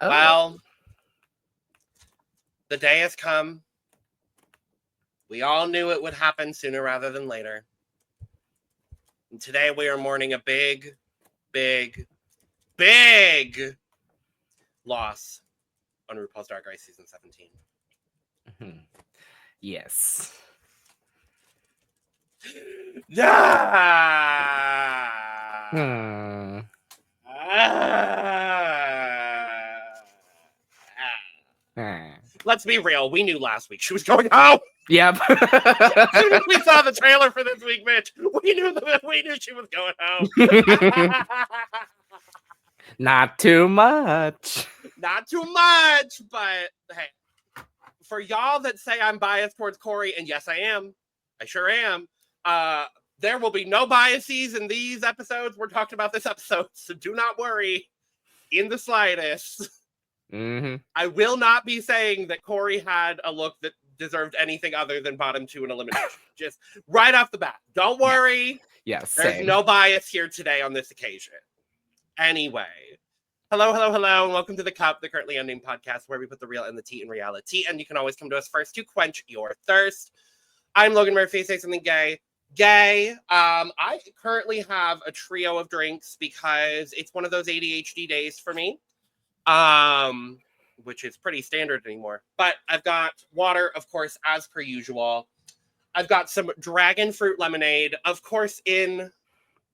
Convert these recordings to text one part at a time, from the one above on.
Oh. Well, the day has come. We all knew it would happen sooner rather than later. And today we are mourning a big, big, big loss on RuPaul's Drag Race Season 17. Mm-hmm. Yes. Let's be real. We knew last week she was going home. Yep. As soon as we saw the trailer for this week, Mitch, we knew she was going home. Not too much. Not too much, but hey, for y'all that say I'm biased towards Corey, and yes, I am. I sure am. There will be no biases in these episodes. We're talking about this episode, so do not worry in the slightest. Mm-hmm. I will not be saying that Corey had a look that deserved anything other than bottom 2 in elimination. Just right off the bat. Don't worry. Yes. There's no bias here today on this occasion. Anyway. Hello, and welcome to The Cup, the Currently Unnamed Podcast, where we put the real and the tea in reality, and you can always come to us first to quench your thirst. I'm Logan Brandon, say something gay. I currently have a trio of drinks because it's one of those ADHD days for me, which is pretty standard anymore. But I've got water, of course, as per usual. I've got some dragon fruit lemonade, of course, in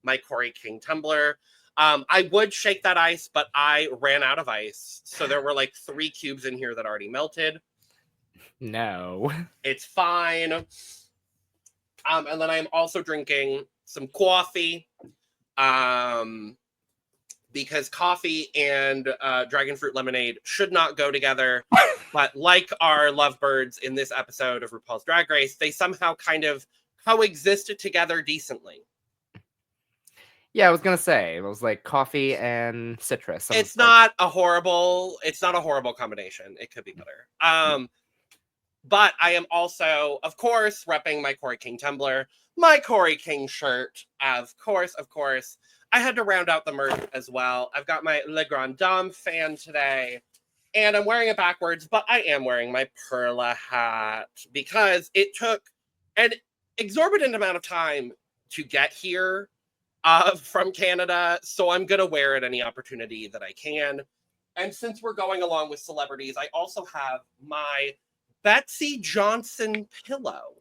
my Corey King tumbler. I would shake that ice, but I ran out of ice. So there were like 3 cubes in here that already melted. No. It's fine. And then I'm also drinking some coffee. Because coffee and dragon fruit lemonade should not go together. But like our lovebirds in this episode of RuPaul's Drag Race, they somehow kind of coexisted together decently. Yeah, I was gonna say it was like coffee and citrus. It's not a horrible combination. It could be better. But I am also, of course, repping my Corey King tumbler, my Corey King shirt. Of course. I had to round out the merch as well. I've got my Le Grand Dame fan today, and I'm wearing it backwards, but I am wearing my Perla hat because it took an exorbitant amount of time to get here from Canada, so I'm going to wear it any opportunity that I can. And since we're going along with celebrities, I also have my Betsey Johnson pillow.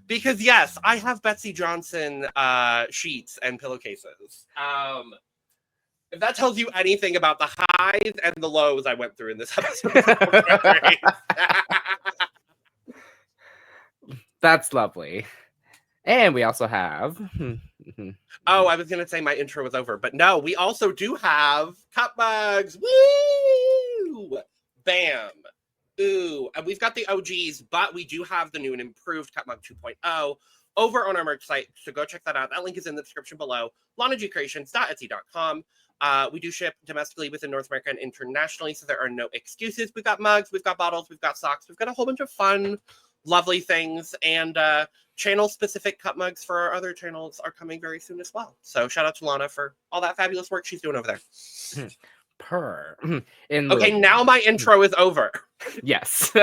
Because yes, I have Betsey Johnson sheets and pillowcases. If that tells you anything about the highs and the lows I went through in this episode. That's lovely. And we also have... Oh, I was going to say my intro was over, but no, we also do have cup mugs. Woo! Bam. Ooh, and we've got the OGs, but we do have the new and improved Cup Mug 2.0 over on our merch site, so go check that out. That link is in the description below, lanagcreations.etsy.com. We do ship domestically within North America and internationally, so there are no excuses. We've got mugs, we've got bottles, we've got socks, we've got a whole bunch of fun, lovely things, and channel-specific cup mugs for our other channels are coming very soon as well. So shout out to Lana for all that fabulous work she's doing over there. Okay, now my intro is over. Yes.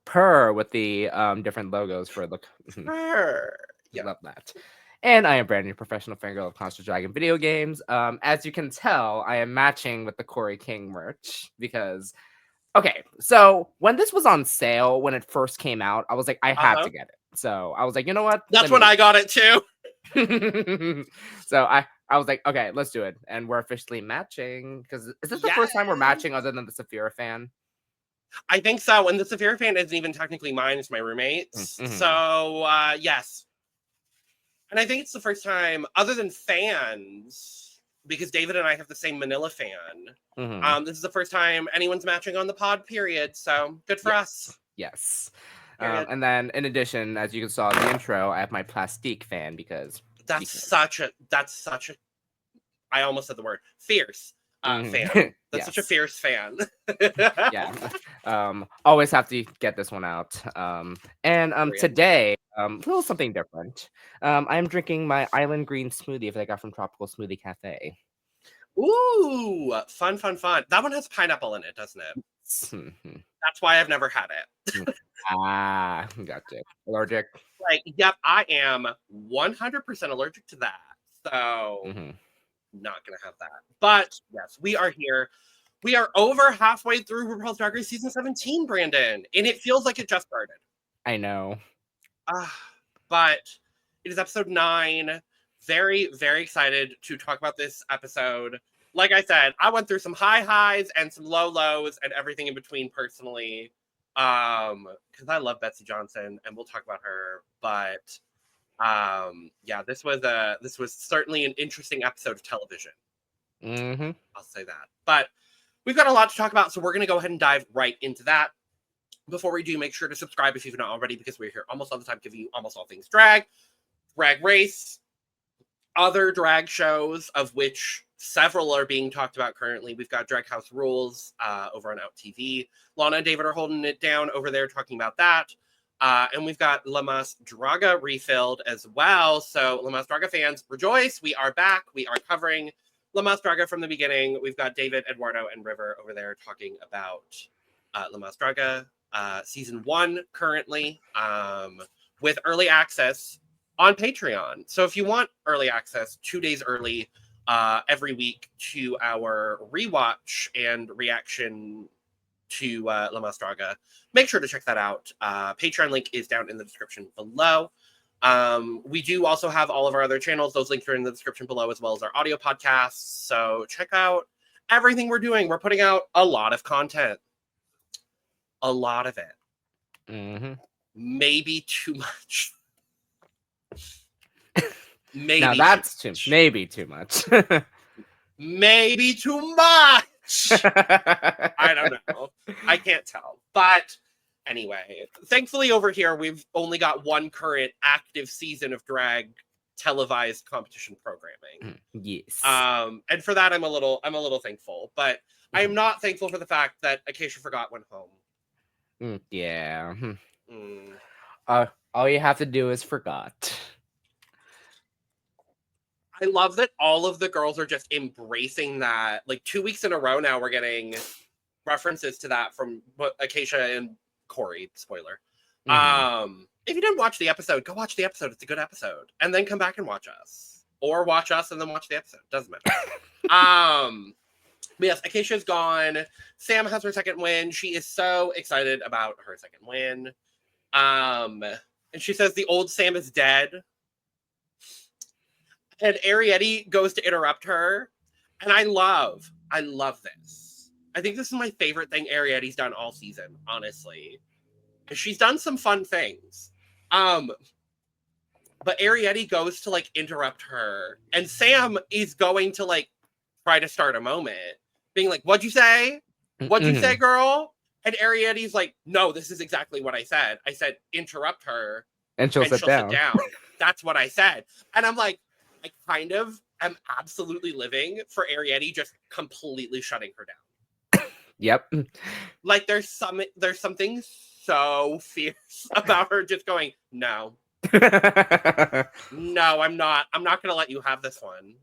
Purr with the different logos for the... Purr. Yeah. Love that. And I am Brandon, your professional fangirl of Monster Dragon video games. As you can tell, I am matching with the Corey King merch because... Okay, so when this was on sale, when it first came out, I was like, I had to get it. So I was like, you know what? That's when I got it too. So I was like, okay, let's do it. And we're officially matching. Because is this the first time we're matching other than the Saphira fan? I think so. And the Saphira fan isn't even technically mine. It's my roommate's. Mm-hmm. So, yes. And I think it's the first time, other than fans... because David and I have the same Manila fan. Mm-hmm. This is the first time anyone's matching on the pod, period. So good for us. Yes. And then in addition, as you saw in the intro, I have my Plastique fan because... That's such a... I almost said the word. Fierce fan. That's such a fierce fan. Yeah. Always have to get this one out. Today, a little something different. I'm drinking my Island Green smoothie that I got from Tropical Smoothie Cafe. Ooh, fun. That one has pineapple in it, doesn't it? That's why I've never had it. Gotcha. Allergic. Like, yep, I am 100% allergic to that. So, not going to have that. But, yes, we are here. We are over halfway through RuPaul's Drag Race Season 17, Brandon. And it feels like it just started. I know. But it is episode 9. Very, very excited to talk about this episode. Like I said, I went through some high highs and some low lows and everything in between personally. Because I love Betsey Johnson and we'll talk about her. But yeah, this was certainly an interesting episode of television. I'll say that. But we've got a lot to talk about, so we're going to go ahead and dive right into that. Before we do, make sure to subscribe if you've not already, because we're here almost all the time giving you almost all things drag race, other drag shows, of which several are being talked about currently. We've got Drag House Rules over on Out TV. Lana and David are holding it down over there talking about that. And we've got La Mas Draga refilled as well. So La Mas Draga fans, rejoice. We are back. We are covering La Mas Draga from the beginning. We've got David, Eduardo, and River over there talking about La Mas Draga season 1 currently with early access on Patreon. So if you want early access 2 days early every week to our rewatch and reaction to La Mas Draga, make sure to check that out. Patreon link is down in the description below. We do also have all of our other channels. Those links are in the description below, as well as our audio podcasts. So check out everything we're doing. We're putting out a lot of content. A lot of it. Maybe too much. Maybe now that's too maybe too much. Maybe too much. I don't know. I can't tell. But anyway, thankfully over here we've only got one current active season of drag televised competition programming. Yes. And for that I'm a little thankful. But I am not thankful for the fact that Acacia Forgot went home. Yeah. All you have to do is forgot. I love that all of the girls are just embracing that. Like 2 weeks in a row now, we're getting references to that from Acacia and Corey. Spoiler. If you didn't watch the episode, go watch the episode. It's a good episode. And then come back and watch us. Or watch us and then watch the episode. Doesn't matter. But yes, Acacia's gone. Sam has her second win. She is so excited about her second win. And she says the old Sam is dead. And Arietti goes to interrupt her. And I love this. I think this is my favorite thing Arietti's done all season, honestly. She's done some fun things. But Arietti goes to like interrupt her. And Sam is going to like try to start a moment. Being like, what'd you say? What'd you say, girl? And Arietti's like, no, this is exactly what I said. I said, interrupt her. And she'll sit down. That's what I said. And I'm like, I kind of am absolutely living for Arietti just completely shutting her down. Yep. Like there's something so fierce about her just going, no. No, I'm not going to let you have this one.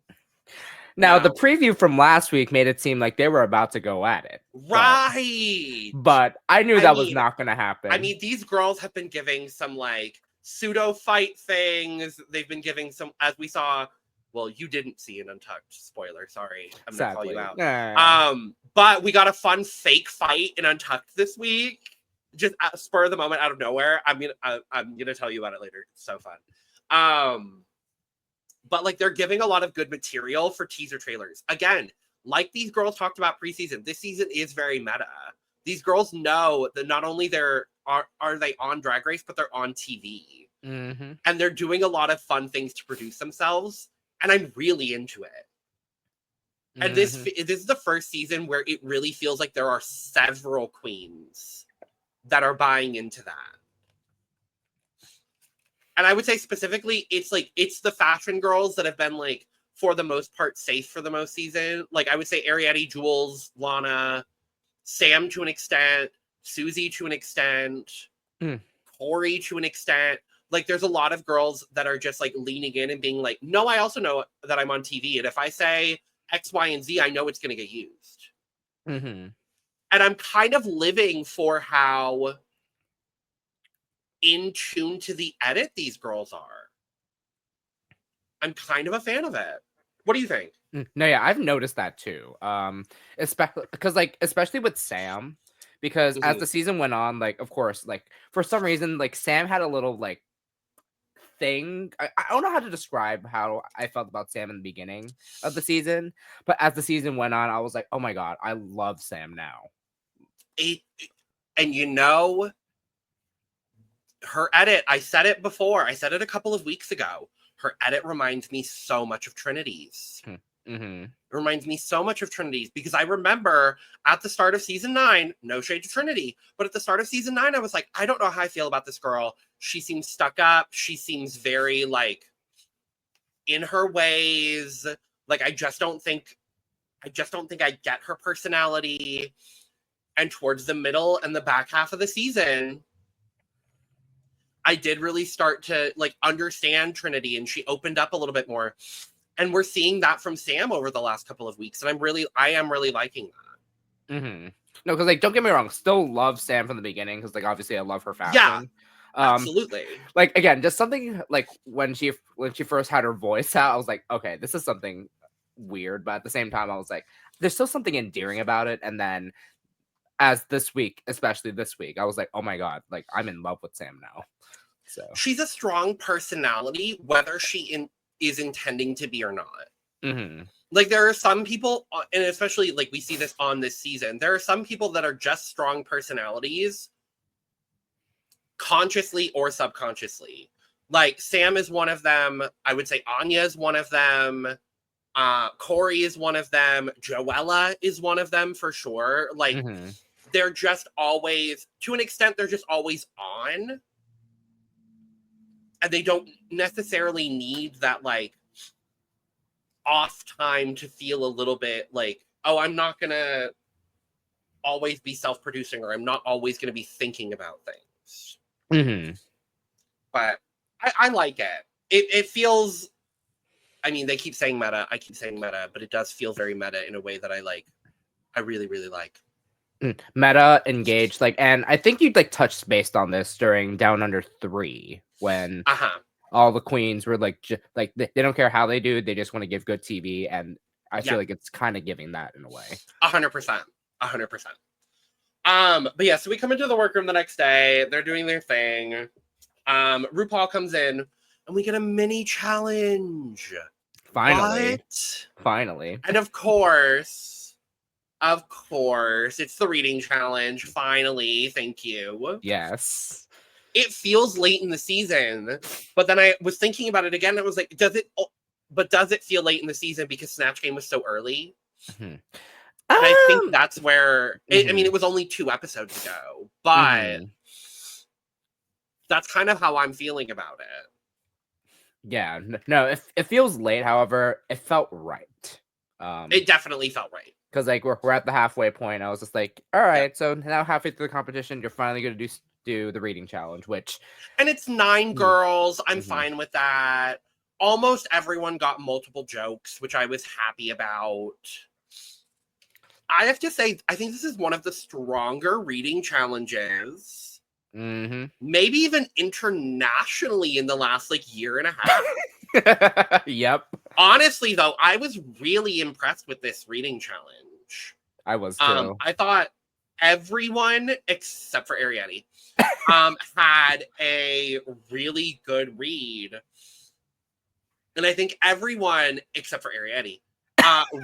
Now, the preview from last week made it seem like they were about to go at it. Right. But I knew that was not going to happen. I mean, these girls have been giving some like pseudo fight things. They've been giving some, as we saw. Well, you didn't see an Untucked. Spoiler. Sorry. I'm going to call you out. But we got a fun fake fight in Untucked this week. Just spur of the moment out of nowhere. I'm gonna tell you about it later. It's so fun. But like they're giving a lot of good material for teaser trailers. Again, like these girls talked about preseason, this season is very meta. These girls know that not only are they on Drag Race, but they're on TV. And they're doing a lot of fun things to produce themselves. And I'm really into it. And this is the first season where it really feels like there are several queens that are buying into that. And I would say specifically, it's the fashion girls that have been like, for the most part, safe for the most season. Like I would say Arietti, Jules, Lana, Sam to an extent, Susie to an extent, Corey to an extent. Like there's a lot of girls that are just like leaning in and being like, no, I also know that I'm on TV. And if I say X, Y, and Z, I know it's going to get used. Mm-hmm. And I'm kind of living for how in tune to the edit these girls are. I'm kind of a fan of it. What do you think? No, yeah, I've noticed that too. Especially because, like, especially with Sam, because as the season went on, like, of course, like, for some reason, like, Sam had a little, like, thing. I don't know how to describe how I felt about Sam in the beginning of the season, but as the season went on, I was like, oh my god, I love Sam now. And you know, her edit, I said it before, I said it a couple of weeks ago. Her edit reminds me so much of Trinity's. Mm-hmm. It reminds me so much of Trinity's because I remember at the start of season 9, no shade to Trinity, but at the start of season 9, I was like, I don't know how I feel about this girl. She seems stuck up. She seems very, like, in her ways. Like, I just don't think I get her personality. And towards the middle and the back half of the season, I did really start to, like, understand Trinity, and she opened up a little bit more. And we're seeing that from Sam over the last couple of weeks, and I am really liking that. Mm-hmm. No, because, like, don't get me wrong, still love Sam from the beginning because, like, obviously I love her fashion. Yeah, absolutely. Like, again, just something like when she first had her voice out, I was like, okay, this is something weird, but at the same time, I was like, there's still something endearing about it. And then, as this week, especially this week, I was like, oh my god, like, I'm in love with Sam now. So she's a strong personality, whether she is intending to be or not. Mm-hmm. Like, there are some people, and especially, like, we see this on this season, there are some people that are just strong personalities, consciously or subconsciously. Like, Sam is one of them. I would say Anya is one of them. Corey is one of them. Joella is one of them for sure. Like, Mm-hmm. they're just always, to an extent, they're just always on. And they don't necessarily need that, like, off time to feel a little bit like, oh, I'm not going to always be self-producing, or I'm not always going to be thinking about things. Mm-hmm. But I like it. It feels, I mean, they keep saying meta. I keep saying meta, but it does feel very meta in a way that I like. I really, really like. Meta, engaged, like, and I think you'd, like, touched based on this during Down Under 3 when all the queens were like, like, they don't care how they do, they just want to give good TV, and I feel like it's kind of giving that in a way. 100%. But yeah, so we come into the workroom the next day. They're doing their thing. RuPaul comes in, and we get a mini challenge. Finally. What? Finally. And of course, it's the reading challenge. Finally, thank you. Yes. It feels late in the season, but then I was thinking about it again. And I was like, does it feel late in the season because Snatch Game was so early? Mm-hmm. And I think that's where, I mean, it was only 2 episodes ago, but that's kind of how I'm feeling about it. Yeah, no, it feels late. However, it felt right. It definitely felt right. Because, like, we're at the halfway point. I was just like, all right, so now halfway through the competition, you're finally going to do the reading challenge, which... And it's 9 girls. I'm fine with that. Almost everyone got multiple jokes, which I was happy about. I have to say, I think this is one of the stronger reading challenges. Maybe even internationally in the last, like, year and a half. Yep. Honestly, though, I was really impressed with this reading challenge. I was too. I thought everyone except for Arietti had a really good read. And I think everyone except for Arietti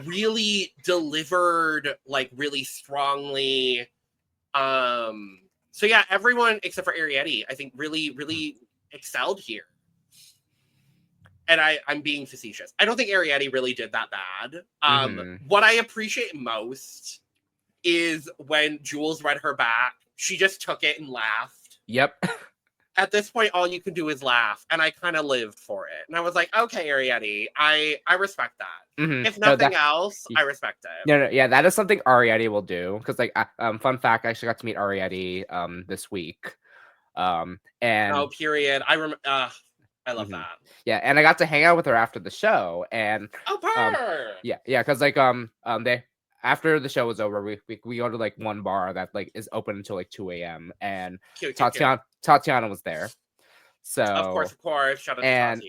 really delivered, like, really strongly. So yeah, everyone except for Arietti, I think, really, really excelled here. And I'm being facetious. I don't think Arietti really did that bad. What I appreciate most is when Jules read her back, she just took it and laughed. Yep. At this point, all you can do is laugh, and I kind of lived for it. And I was like, okay, Arietti, I respect that. If nothing else, I respect it. No, yeah, that is something Arietti will do. Because, like, fun fact, I actually got to meet Arietti this week. And period. I remember. I love that. Yeah, and I got to hang out with her after the show, and purr! yeah, because like they after the show was over, we go to like one bar that like is open until like 2 a.m. and Cute. Tatiana was there. So Of course. Shout out to and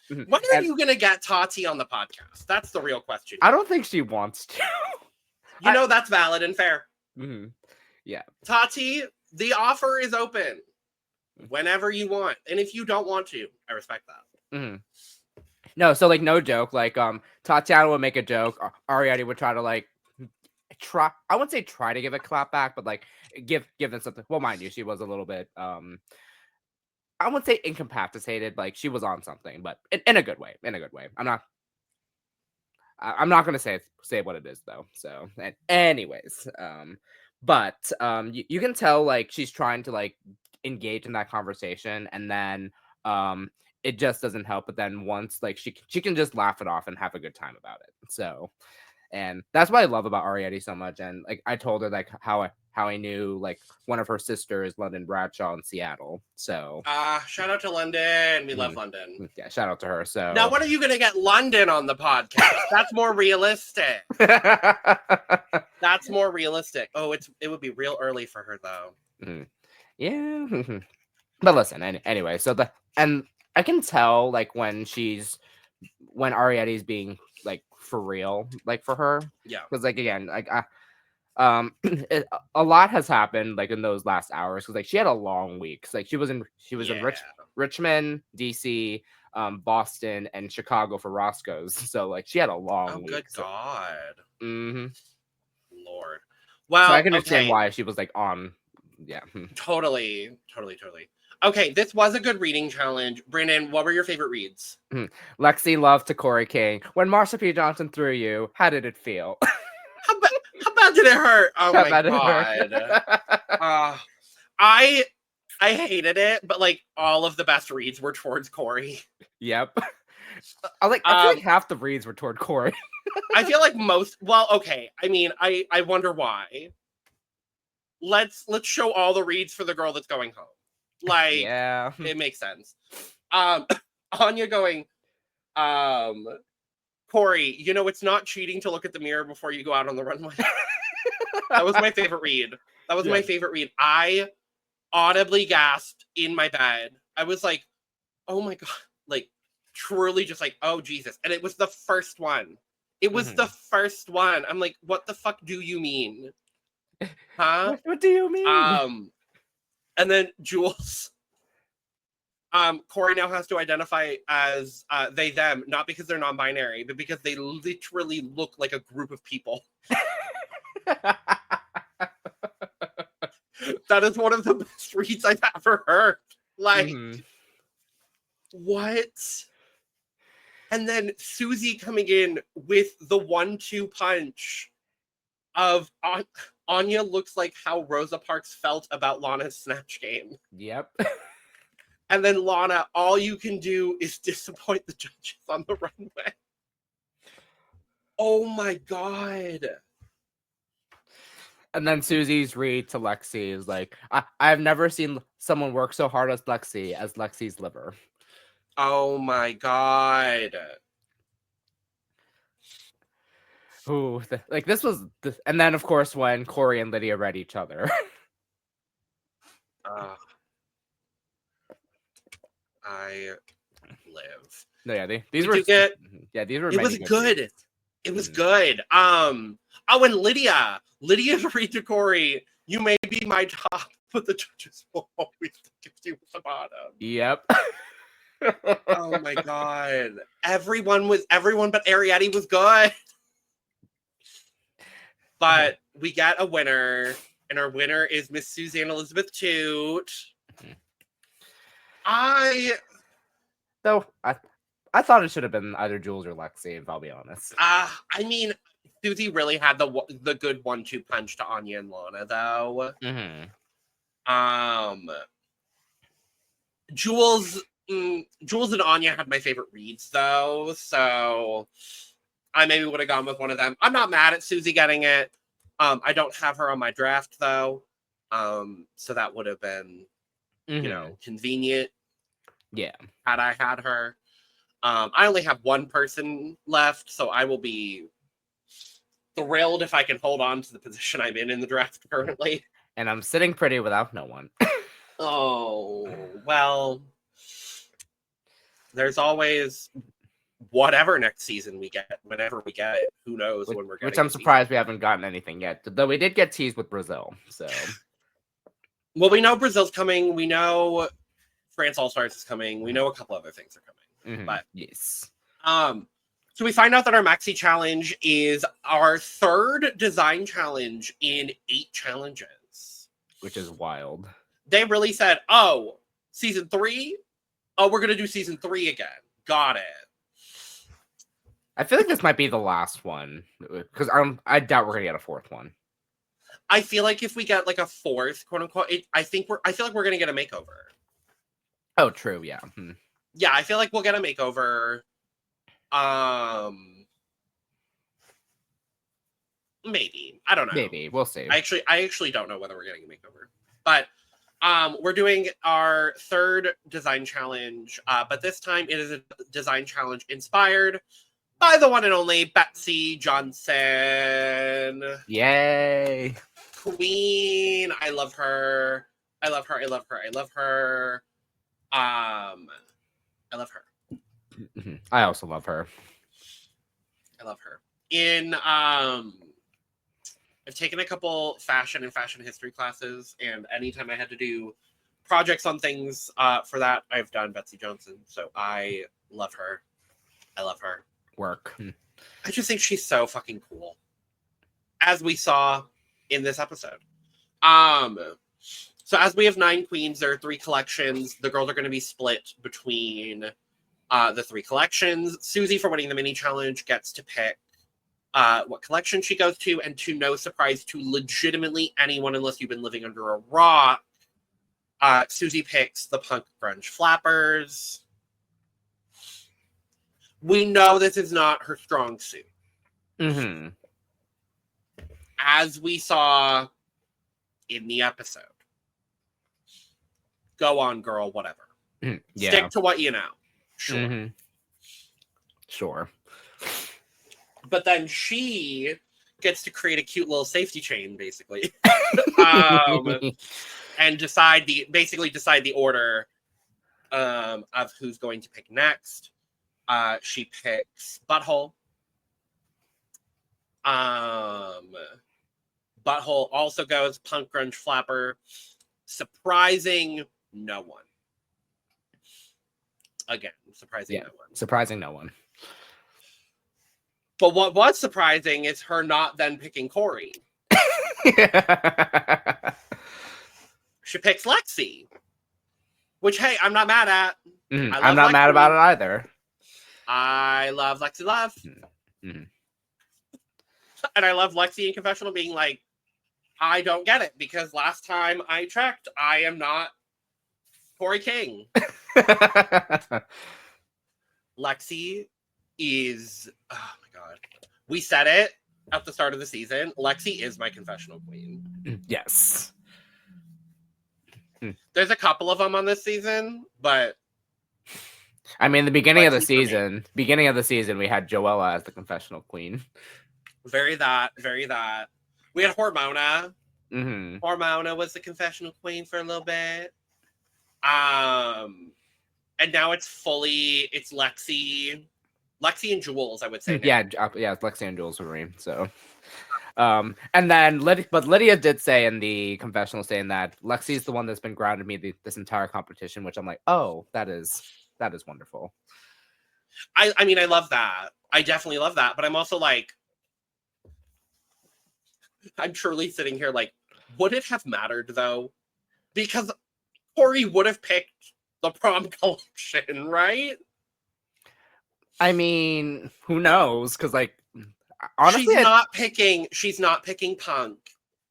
Tati. When are you gonna get Tati on the podcast? That's the real question. I don't think she wants to. That's valid and fair. Yeah, Tati, the offer is open whenever you want, and if you don't want to, I respect that. No, so like no joke, like Tatiana would make a joke, Ariadne would try to like try. I wouldn't say try to give a clap back, but like give them something. Well, mind you, she was a little bit I wouldn't say incapacitated, like she was on something, but in a good way. In a good way. I'm not gonna say what it is though. So, anyways, but you can tell like she's trying to like engage in that conversation, and then it just doesn't help. But then once like she can just laugh it off and have a good time about it. So, and that's what I love about Ariadne so much. And like I told her like how I knew like one of her sisters, London Bradshaw in Seattle. So shout out to London. We love London. Yeah, shout out to her. So now, when are you gonna get London on the podcast? That's more realistic. That's more realistic. Oh, it would be real early for her though. Yeah, but listen, anyway. So and I can tell like when Ariadne's being like for real, like for her. Yeah. Because like again, like a lot has happened like in those last hours because like she had a long week. Like she was in Richmond, DC, Boston, and Chicago for Roscoe's. So like she had a long week. Good God. Lord. Well, so I can understand why she was like on. Yeah. Totally. Okay, this was a good reading challenge. Brandon, what were your favorite reads? Lexi loved to Corey King. When Marsha P. Johnson threw you, how did it feel? How bad did it hurt? Oh my God. I hated it, but like all of the best reads were towards Corey. Yep. I feel like half the reads were toward Corey. I feel like okay. I mean, I wonder why. Let's show all the reads for the girl that's going home. Like, yeah, it makes sense. Anya going, Corey, it's not cheating to look at the mirror before you go out on the runway. That was my favorite read. I audibly gasped in my bed. I was like, oh my God, like truly just like, oh Jesus. And it was the first one. The first one. I'm like, what the fuck do you mean? Huh? What do you mean? And then Jules, Corey now has to identify as they, them, not because they're non-binary, but because they literally look like a group of people. That is one of the best reads I've ever heard. Like, what? And then Susie coming in with the 1-2 punch of Anya looks like how Rosa Parks felt about Lana's Snatch game. Yep. And then Lana, all you can do is disappoint the judges on the runway. Oh my God. And then Susie's read to Lexi is like, I've never seen someone work so hard as Lexi's liver. Oh my God. Ooh, like this was, and then of course when Corey and Lydia read each other. I live. No, yeah, these were. These were. It was good. It was good. Oh, and Lydia's read to Corey. You may be my top, but the judges will always give you the bottom. Yep. Oh my God. Everyone but Ariadne was good. But we got a winner, and our winner is Miss Suzanne Elizabeth Toot. I thought it should have been either Jules or Lexi, if I'll be honest. I mean, Susie really had the good 1-2 punch to Anya and Lana, though. Jules and Anya had my favorite reads, though, so I maybe would have gone with one of them. I'm not mad at Susie getting it. I don't have her on my draft, though, so that would have been, convenient. Yeah. Had I had her. I only have one person left, so I will be thrilled if I can hold on to the position I'm in the draft currently. And I'm sitting pretty without no one. Oh, well, there's always whatever next season we get, whenever we get it. Who knows when we're getting Which I'm it. surprised we haven't gotten anything yet. Though we did get teased with Brazil, so. Well, we know Brazil's coming. We know France All-Stars is coming. We know a couple other things are coming. Mm-hmm. But yes. So we find out that our Maxi challenge is our third design challenge in 8 challenges. Which is wild. They really said, oh, season 3? Oh, we're going to do season 3 again. Got it. I feel like this might be the last one. Because I doubt we're going to get a 4th one. I feel like if we get like a 4th, quote unquote, I feel like we're going to get a makeover. Oh, true. Yeah. Yeah, I feel like we'll get a makeover. Maybe. I don't know. Maybe. We'll see. I actually don't know whether we're getting a makeover. But we're doing our 3rd design challenge, but this time it is a design challenge inspired by the one and only Betsey Johnson. Yay. Queen. I love her. I love her. I love her. I love her. I love her. I also love her. I love her. I've taken a couple fashion and fashion history classes, and anytime I had to do projects on things for that, I've done Betsey Johnson. So I love her. I love her. Work. I just think she's so fucking cool. As we saw in this episode. So as we have 9 queens, there are 3 collections. The girls are going to be split between the 3 collections. Susie, for winning the mini challenge, gets to pick what collection she goes to, and to no surprise to legitimately anyone, unless you've been living under a rock, Susie picks the punk grunge flappers. We know this is not her strong suit. Mm-hmm. As we saw in the episode. Go on, girl, whatever. Yeah. Stick to what you know. Sure. Mm-hmm. Sure. But then she gets to create a cute little safety chain, basically. And decide the order of who's going to pick next. She picks Butthole. Butthole also goes punk grunge flapper. Surprising no one. Again, surprising no one. Surprising no one. But what was surprising is her not then picking Corey. She picks Lexi. Which, hey, I'm not mad at. Mm-hmm. I'm not mad about it either. I love Lexi Love. Mm-hmm. And I love Lexi in confessional being like, I don't get it, because last time I checked, I am not Corey King. Lexi is, oh my god. We said it at the start of the season. Lexi is my confessional queen. Yes. There's a couple of them on this season, but I mean, the beginning of the season, we had Joella as the confessional queen. Very that. We had Hormona. Mm-hmm. Hormona was the confessional queen for a little bit. And now it's Lexi and Jules, I would say. Yeah, it's Lexi and Jules Marie. So, and then Lydia did say in the confessional saying that Lexi's the one that's been grounding me this entire competition, which I'm like, oh, that is wonderful. I mean, I love that. I definitely love that, but I'm also like, I'm truly sitting here like, would it have mattered though? Because Corey would have picked the prom collection, right? I mean, who knows? Because like, honestly, she's not picking punk,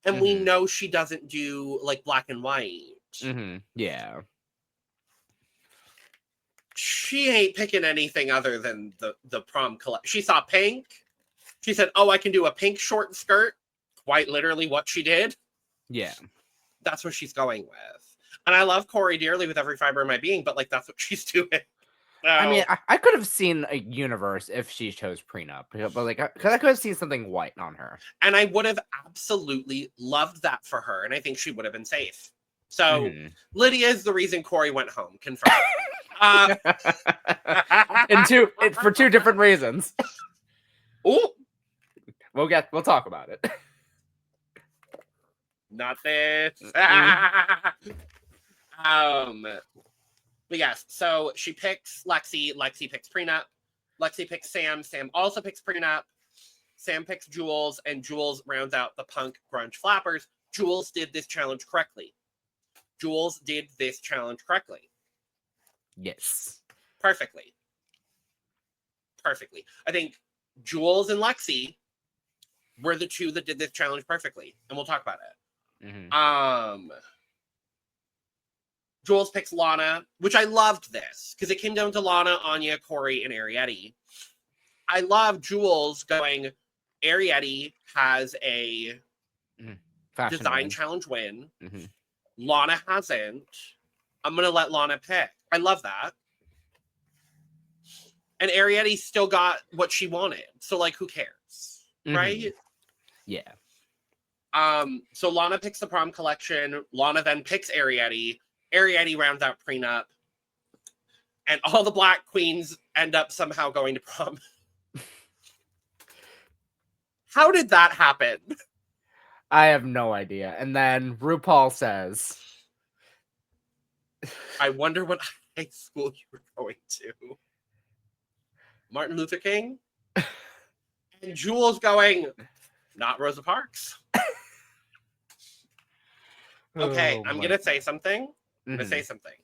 and we know she doesn't do like black and white. Mm-hmm. Yeah, she ain't picking anything other than the prom collection. She saw pink. She said, "Oh, I can do a pink short skirt." Quite literally, what she did. Yeah, that's what she's going with. And I love Corey dearly with every fiber of my being, but like that's what she's doing. So, I mean, I could have seen a universe if she chose prenup, but like, because I could have seen something white on her. and I would have absolutely loved that for her, and I think she would have been safe. So Lydia is the reason Corey went home. Confirmed. For two different reasons. Ooh, We'll talk about it. not this. But yes, so she picks Lexi. Lexi picks prenup. Lexi picks Sam. Sam also picks prenup. Sam picks Jules, and Jules rounds out the punk grunge flappers. Jules did this challenge correctly. Yes. Perfectly. I think Jules and Lexi were the two that did this challenge perfectly, and we'll talk about it. Jules picks Lana, which I loved this because it came down to Lana, Anya, Corey, and Arietti. I love Jules going, Arietti has a design challenge win. Lana hasn't. I'm going to let Lana pick. I love that. And Arietti still got what she wanted. So, like, who cares? Right? Yeah. So Lana picks the prom collection. Lana then picks Arietti. Arietti rounds out prenup. And all the black queens end up somehow going to prom. How did that happen? I have no idea. And then RuPaul says, I wonder what high school you were going to. Martin Luther King? And Jules going, not Rosa Parks. Okay, I'm going to say something. I'm going to say something.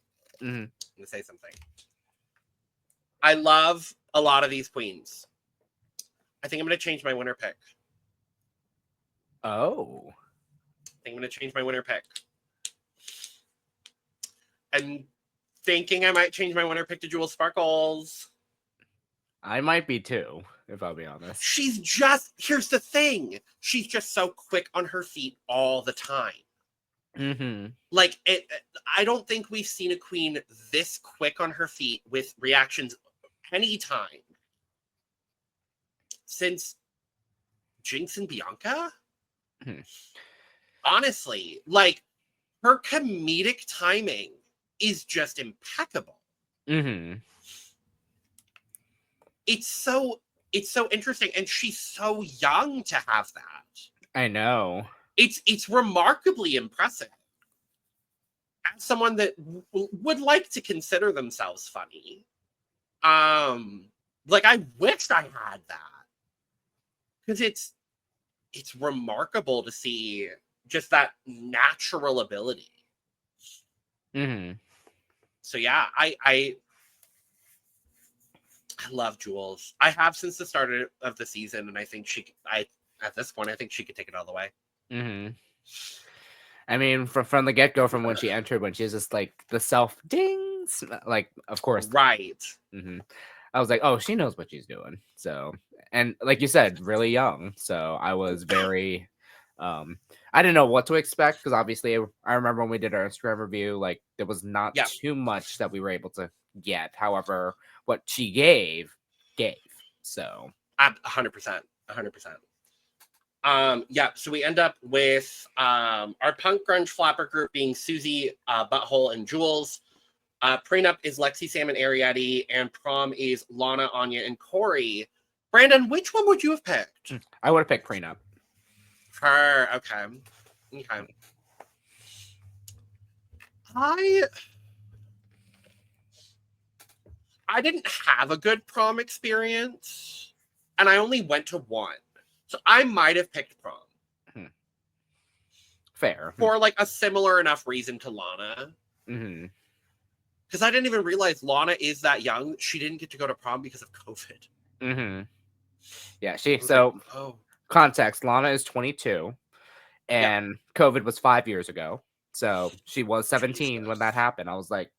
I love a lot of these queens. I think I'm going to change my winner pick. Oh. I think I'm going to change my winner pick. I'm thinking I might change my winner pick to Jules Sparkles. I might be too, if I'll be honest. Here's the thing. She's just so quick on her feet all the time. Like, I don't think we've seen a queen this quick on her feet with reactions anytime since Jinx and Bianca. Honestly, like, her comedic timing is just impeccable. It's so interesting, and she's so young to have that. I know. It's remarkably impressive. As someone that would like to consider themselves funny, like, I wished I had that, because it's remarkable to see just that natural ability. So yeah, I love Jules. I have since the start of the season, and I think at this point, I think she could take it all the way. I mean, from the get-go, from when she entered, when she's just like the self-dings, like, of course. Right. I was like, oh, she knows what she's doing. So, and like you said, really young. So I was very, I didn't know what to expect, because obviously I remember when we did our Instagram review, like, there was not too much that we were able to get. However, what she gave. So 100%. So we end up with our punk grunge flapper group being Susie, Butthole, and Jules. Prenup is Lexi, Sam, and Arietti, and prom is Lana, Anya, and Corey. Brandon, which one would you have picked? I would have picked prenup. Her, okay. I didn't have a good prom experience, and I only went to one. So I might have picked prom. Fair. For like a similar enough reason to Lana. Because I didn't even realize Lana is that young. She didn't get to go to prom because of COVID. Yeah, context, Lana is 22, and COVID was 5 years ago. So she was 17 when that happened. I was like,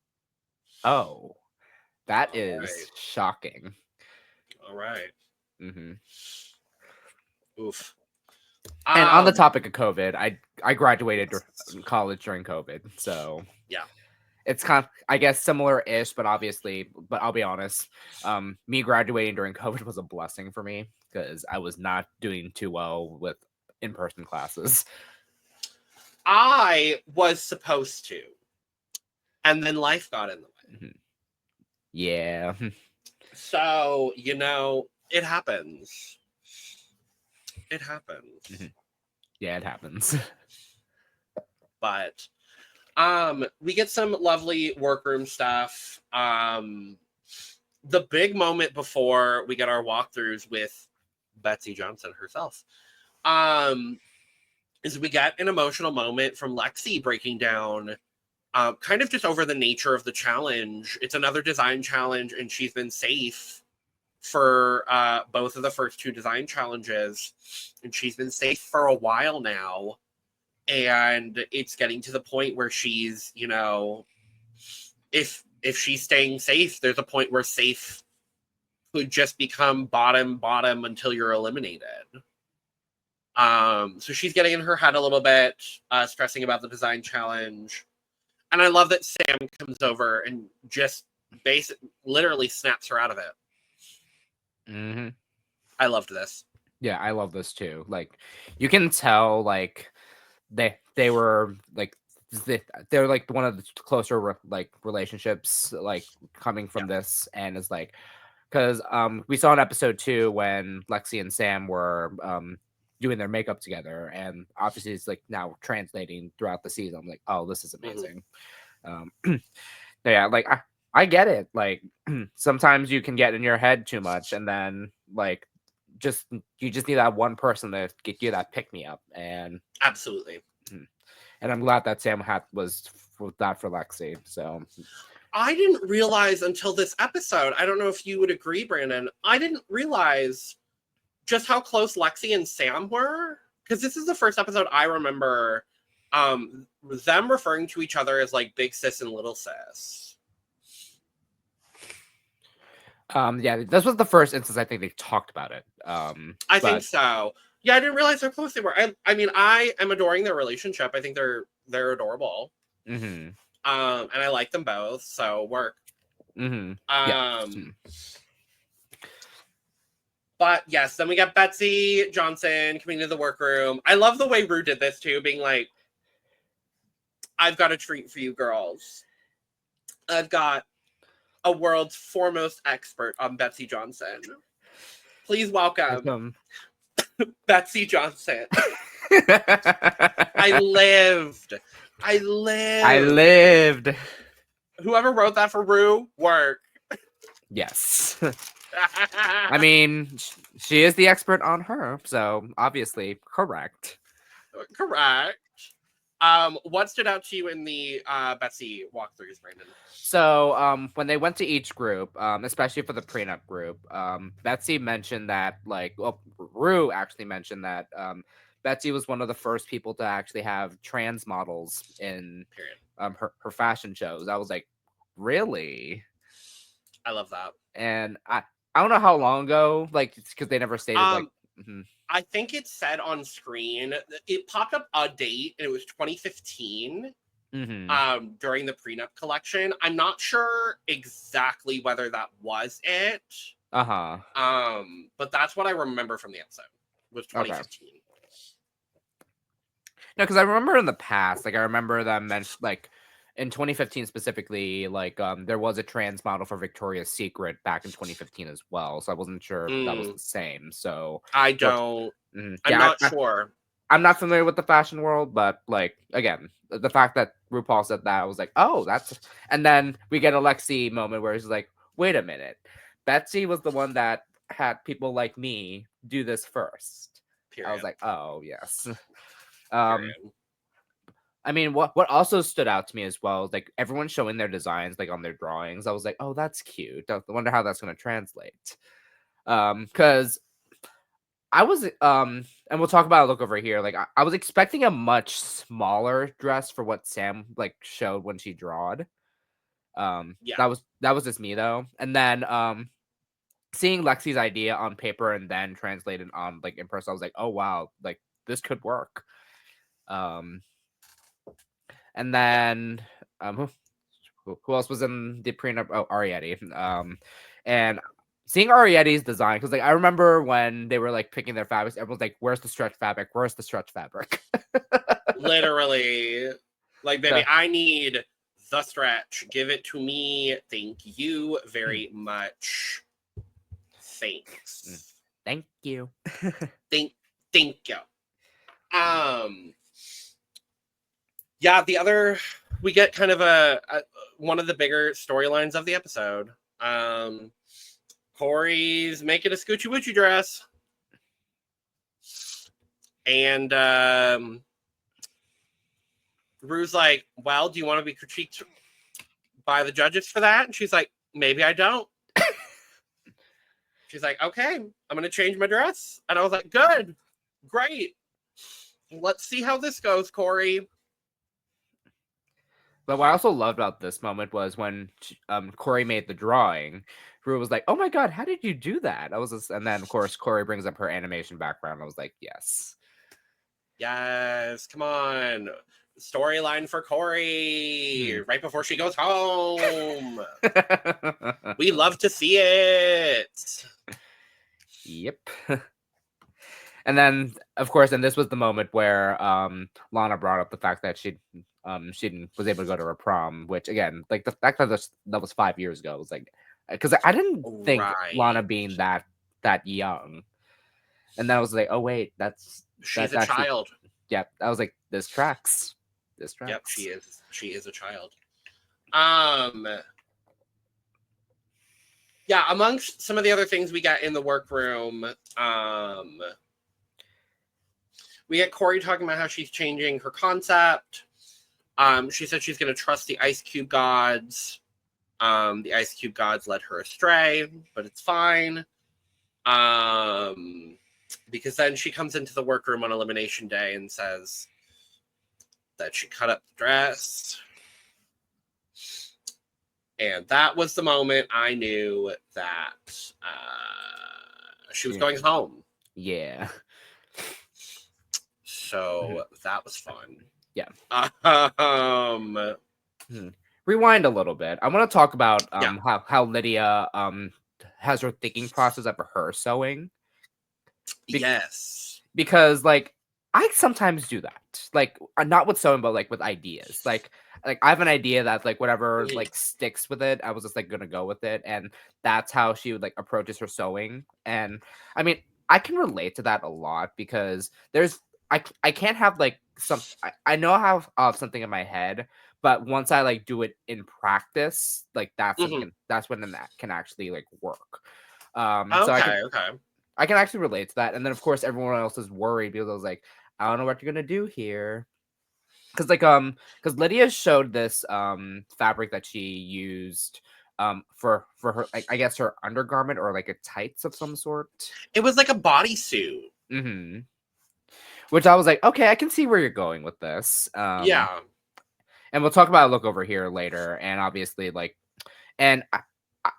oh, that is shocking. All right. Oof. And on the topic of COVID, I graduated college during COVID, so yeah. It's kind of, I guess, similar-ish, but obviously, but I'll be honest, me graduating during COVID was a blessing for me because I was not doing too well with in-person classes. I was supposed to, and then life got in the way. Yeah. So, it happens. It happens. Yeah, it happens. But we get some lovely workroom stuff. The big moment before we get our walkthroughs with Betsey Johnson herself is we get an emotional moment from Lexi breaking down kind of just over the nature of the challenge. It's another design challenge, and she's been safe for both of the first two design challenges, and she's been safe for a while now. And it's getting to the point where she's, if she's staying safe, there's a point where safe could just become bottom until you're eliminated. So she's getting in her head a little bit, stressing about the design challenge. And I love that Sam comes over and just literally snaps her out of it. Mm-hmm. I loved this. Yeah, I love this too. Like, you can tell, like, they were like they're like one of the closer like relationships like coming from this, and it's like because we saw in episode 2 when Lexi and Sam were doing their makeup together, and obviously it's like now translating throughout the season. I'm like, oh, this is amazing. Yeah, like I get it. Like sometimes you can get in your head too much, and then like you just need that one person to get you that pick me up. And absolutely. And I'm glad that Sam was that for Lexi. So I didn't realize until this episode, I don't know if you would agree, Brandon, I didn't realize just how close Lexi and Sam were, because this is the first episode I remember them referring to each other as like big sis and little sis. Yeah, this was the first instance I think they talked about it. I think so. Yeah, I didn't realize how close they were. I mean, I am adoring their relationship. I think they're adorable. And I like them both. So work. But yes, then we got Betsey Johnson coming to the workroom. I love the way Rue did this too, being like, I've got a treat for you girls. I've got a world's foremost expert on Betsey Johnson. Please welcome Betsey Johnson. I lived. Whoever wrote that for Rue, work. Yes. I mean, she is the expert on her, so obviously correct. Correct. What stood out to you in the Betsey walkthroughs, Brandon? So, when they went to each group, especially for the prenup group, Betsey mentioned that, like, well, Rue actually mentioned that Betsey was one of the first people to actually have trans models in her fashion shows. I was like, really? I love that. And I don't know how long ago, like, because they never stated, like, I think it said on screen, it popped up a date, and it was 2015. During the prenup collection. I'm not sure exactly whether that was it. But that's what I remember from the episode, was 2015. Okay. No, because I remember in the past, like I remember them mentioned, like in 2015 specifically, like there was a trans model for Victoria's Secret back in 2015 as well. So I wasn't sure if that was the same. So I don't. I'm not sure. I'm not familiar with the fashion world, but like again, the fact that RuPaul said that, I was like, oh, that's. And then we get a Lexi moment where he's like, wait a minute, Betsey was the one that had people like me do this first. Period. I was like, oh yes. I mean, what also stood out to me as well is like everyone showing their designs like on their drawings. I was like, oh, that's cute. I wonder how that's going to translate. Because I was and we'll talk about a look over here. Like I was expecting a much smaller dress for what Sam like showed when she drawed. That was just me though. And then seeing Lexi's idea on paper and then translated on like in person, I was like, oh wow, like this could work. And then who else was in the prenup? Oh, Arietti. And seeing Arietti's design, because like I remember when they were like picking their fabrics, everyone's like, "Where's the stretch fabric? Where's the stretch fabric?" Literally, like, baby, I need the stretch. Give it to me. Thank you very much. Thanks. Thank you. Thank you. Yeah, we get kind of a one of the bigger storylines of the episode. Corey's making a Scoochie Woochie dress. And Rue's like, well, do you want to be critiqued by the judges for that? And she's like, maybe I don't. She's like, okay, I'm going to change my dress. And I was like, good, great. Let's see how this goes, Corey. But what I also loved about this moment was when Corey made the drawing. Rue was like, "Oh my god, how did you do that?" And then of course Corey brings up her animation background. I was like, "Yes, come on, storyline for Corey right before she goes home. We love to see it." Yep. And then, of course, and this was the moment where Lana brought up the fact that she was able to go to her prom, which again, like the fact that that was 5 years ago was like, because I didn't think Lana being that young, and then I was like, oh wait, she's a child. Yep, I was like, this tracks. Yep, she is a child. Yeah, amongst some of the other things we got in the workroom, we get Corey talking about how she's changing her concept. She said she's going to trust the Ice Cube gods. The Ice Cube gods led her astray, but it's fine. Because then she comes into the workroom on Elimination Day and says that she cut up the dress. And that was the moment I knew that she was going home. Yeah. So that was fun. Yeah. Rewind a little bit. I want to talk about how Lydia has her thinking process of her sewing. Yes. Because like I sometimes do that. Like not with sewing, but like with ideas. Like I have an idea that like whatever like sticks with it, I was just like gonna go with it. And that's how she would like approaches her sewing. And I mean, I can relate to that a lot because I can't have like I know I have something in my head, but once I like do it in practice, like that's when that can actually like work. So I can actually relate to that. And then of course everyone else is worried because I was like, I don't know what you're gonna do here. Because Lydia showed this fabric that she used for her I guess her undergarment or like a tights of some sort. It was like a bodysuit. Mm-hmm. Which I was like, okay, I can see where you're going with this. Yeah. And we'll talk about a look over here later. And obviously, like, and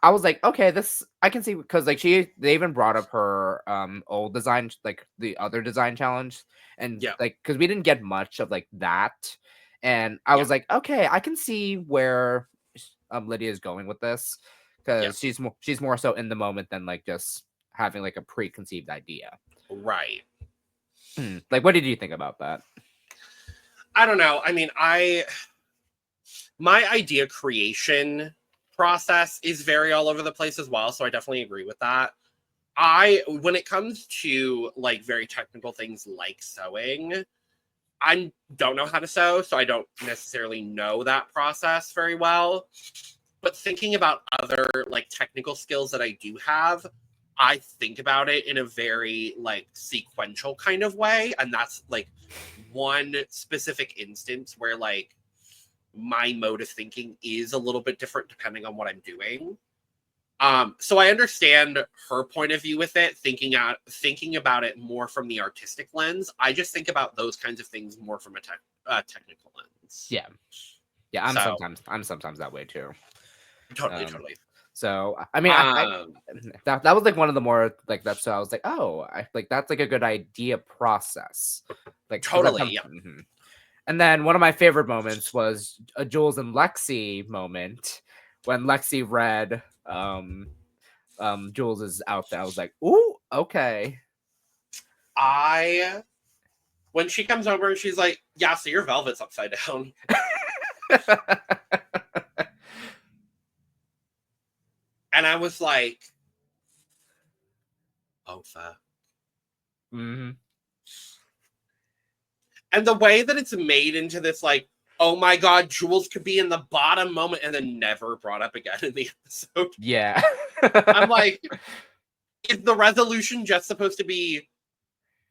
I was like, okay, this I can see because like they even brought up her old design, like the other design challenge, and like because we didn't get much of like that, and I was like, okay, I can see where Lydia is going with this because she's more so in the moment than like just having like a preconceived idea. Right. Like, what did you think about that? I don't know. I mean, my idea creation process is very all over the place as well, so I definitely agree with that. When it comes to like very technical things like sewing, I don't know how to sew, so I don't necessarily know that process very well. But thinking about other like technical skills that I do have, I think about it in a very like sequential kind of way. And that's like one specific instance where like my mode of thinking is a little bit different depending on what I'm doing. So I understand her point of view with it, thinking about it more from the artistic lens. I just think about those kinds of things more from a technical lens. Yeah. I'm sometimes that way too. Totally. So I mean, that was like one of the more like that's so I was like, oh, I like that's like a good idea process, like 'cause Totally, yeah. And then one of my favorite moments was a Jules and Lexi moment when Lexi read Jules's outfit. I was like, ooh, okay. When she comes over and she's like, yeah, so your velvet's upside down. And I was like, oh, fuck. Mm-hmm. And the way that it's made into this, like, oh my God, Jules could be in the bottom moment and then never brought up again in the episode. Yeah. I'm like, is the resolution just supposed to be,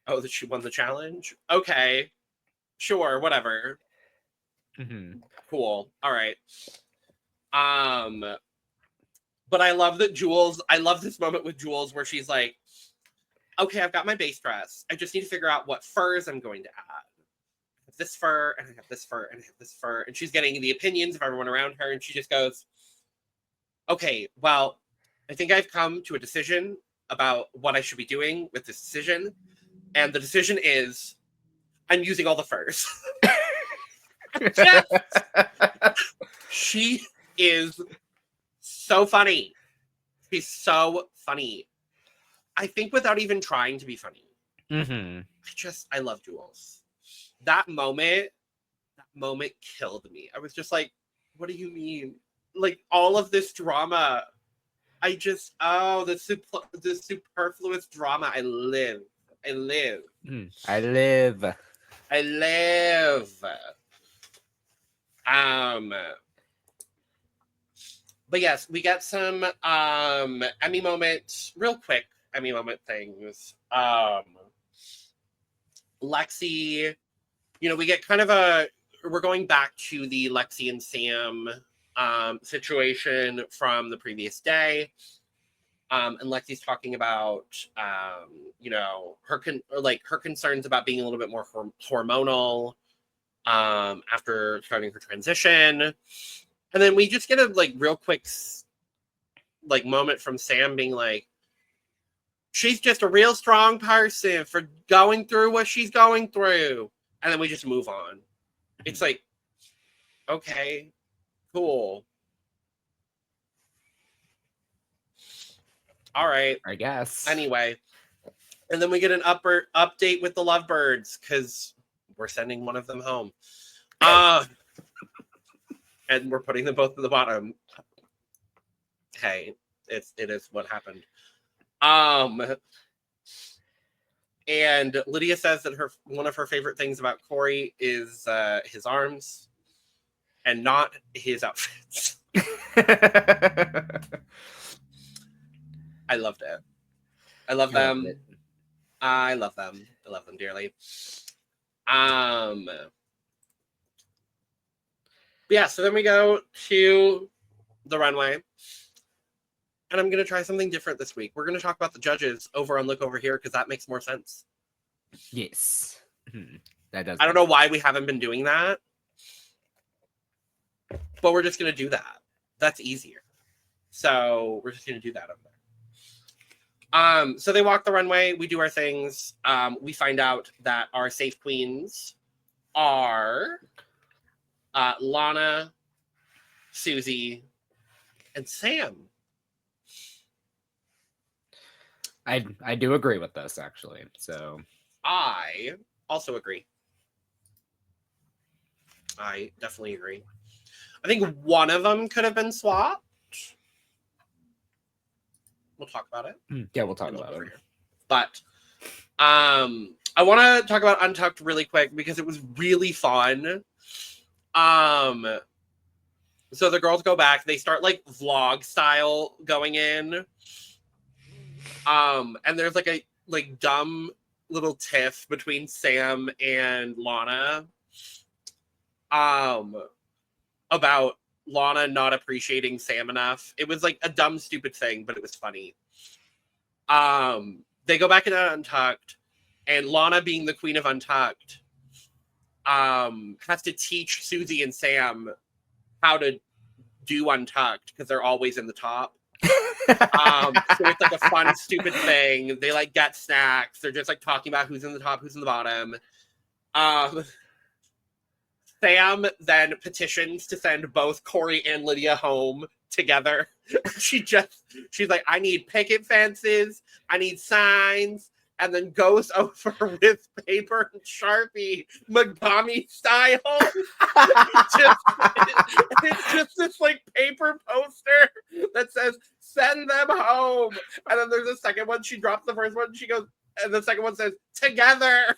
oh, that she won the challenge? Okay. Sure, whatever. Mm-hmm. Cool. All right. But I love that I love this moment with Jules where she's like, okay, I've got my base dress. I just need to figure out what furs I'm going to add. I have this fur, and I have this fur, and I have this fur. And she's getting the opinions of everyone around her, and she just goes, okay, well, I think I've come to a decision about what I should be doing with this decision. And the decision is I'm using all the furs. She is so funny. She's so funny. I think without even trying to be funny. Mm-hmm. I love Jules. That moment killed me. I was just like, what do you mean? Like all of this drama. The superfluous drama. I live. But yes, we get some Emmy moments, real quick Emmy moment things. Lexi, we get kind of we're going back to the Lexi and Sam situation from the previous day. And Lexi's talking about, her concerns about being a little bit more hormonal after starting her transition. And then we just get a real quick moment from Sam being like, she's just a real strong person for going through what she's going through. And then we just move on. It's like, okay, cool. All right. I guess. Anyway. And then we get an update with the lovebirds because we're sending one of them home. And we're putting them both at the bottom. Hey, it is what happened. And Lydia says that one of her favorite things about Corey is his arms and not his outfits. I loved it. I love them. I love them. I love them dearly. Yeah, so then we go to the runway. And I'm going to try something different this week. We're going to talk about the judges over on Look Over Here because that makes more sense. Yes. That does. I don't know why we haven't been doing that. But we're just going to do that. That's easier. So we're just going to do that over there. So they walk the runway. We do our things. We find out that our safe queens are Lana, Susie, and Sam. I do agree with this, actually. So I also agree. I definitely agree. I think one of them could have been swapped. We'll talk about it. Yeah, we'll talk about it. Here. But I want to talk about Untucked really quick because it was really fun. So the girls go back. They start vlog style going in. And there's a dumb little tiff between Sam and Lana. About Lana not appreciating Sam enough. It was a dumb, stupid thing, but it was funny. They go back into Untucked, and Lana, being the queen of Untucked, has to teach Susie and Sam how to do Untucked because they're always in the top. So it's like a fun, stupid thing. They like get snacks. They're just like talking about who's in the top, who's in the bottom. Sam then petitions to send both Corey and Lydia home together. She's like, I need picket fences, I need signs, and then goes over with paper and Sharpie, Megami style. It's just this like paper poster that says, send them home. And then there's a second one. She drops the first one, she goes, and the second one says, together.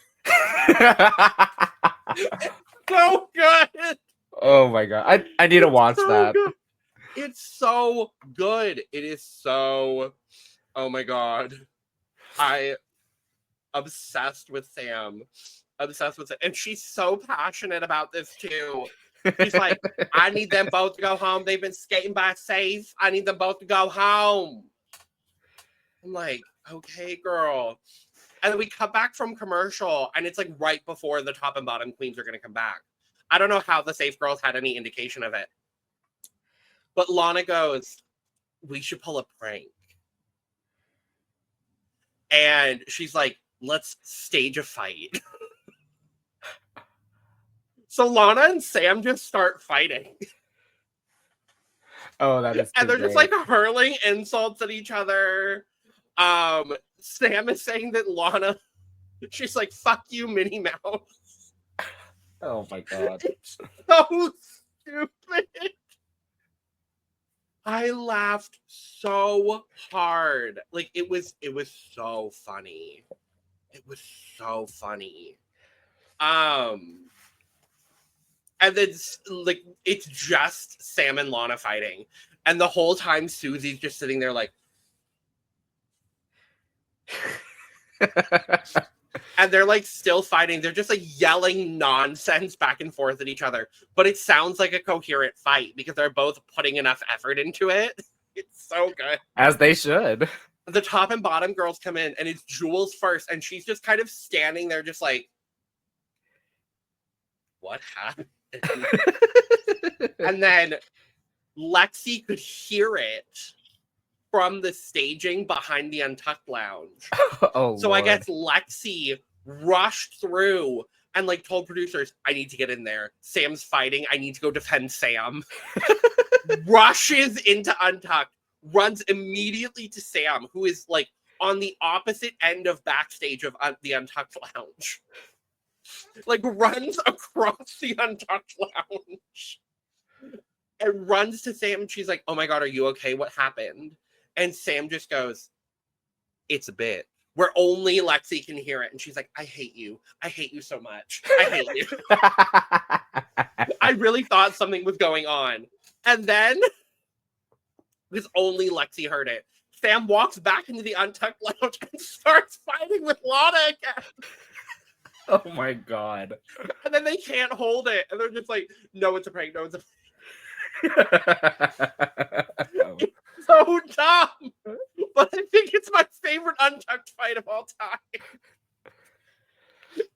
So good. Oh my god. I need to watch that. Good. It's so good. It is so, oh my god. I obsessed with Sam. Obsessed with it. And she's so passionate about this too. She's like, I need them both to go home. They've been skating by safe. I need them both to go home. I'm like, okay, girl. And then we cut back from commercial, and it's like right before the top and bottom queens are going to come back. I don't know how the Safe Girls had any indication of it. But Lana goes, we should pull a prank. And she's like, let's stage a fight. So Lana and Sam just start fighting. Oh, that is and they're great. just like hurling insults at each other. Sam is saying that Lana, she's like, fuck you, Minnie Mouse. Oh my god. It's so stupid. I laughed so hard. Like it was so funny. It was so funny. And then like it's just Sam and Lana fighting. And the whole time Susie's just sitting there like and they're like still fighting. They're just like yelling nonsense back and forth at each other. But it sounds like a coherent fight because they're both putting enough effort into it. It's so good. As they should. The top and bottom girls come in and it's Jules first. And she's just kind of standing there just like, what happened? And then Lexi could hear it from the staging behind the Untucked lounge. Oh, so Lord. I guess Lexi rushed through and like told producers, I need to get in there. Sam's fighting. I need to go defend Sam. Rushes into Untucked, runs immediately to Sam, who is like on the opposite end of backstage of the Untucked lounge. Like runs across the Untucked lounge and runs to Sam. And she's like, oh my God, are you okay? What happened? And Sam just goes, it's a bit where only Lexi can hear it. And she's like, I hate you. I hate you so much. I hate you. I really thought something was going on. And then, because only Lexi heard it, Sam walks back into the Untucked lounge and starts fighting with Lana again. Oh my God. And then they can't hold it. And they're just like, no, it's a prank. No, it's a prank. It's so dumb. But I think it's my favorite Untucked fight of all time.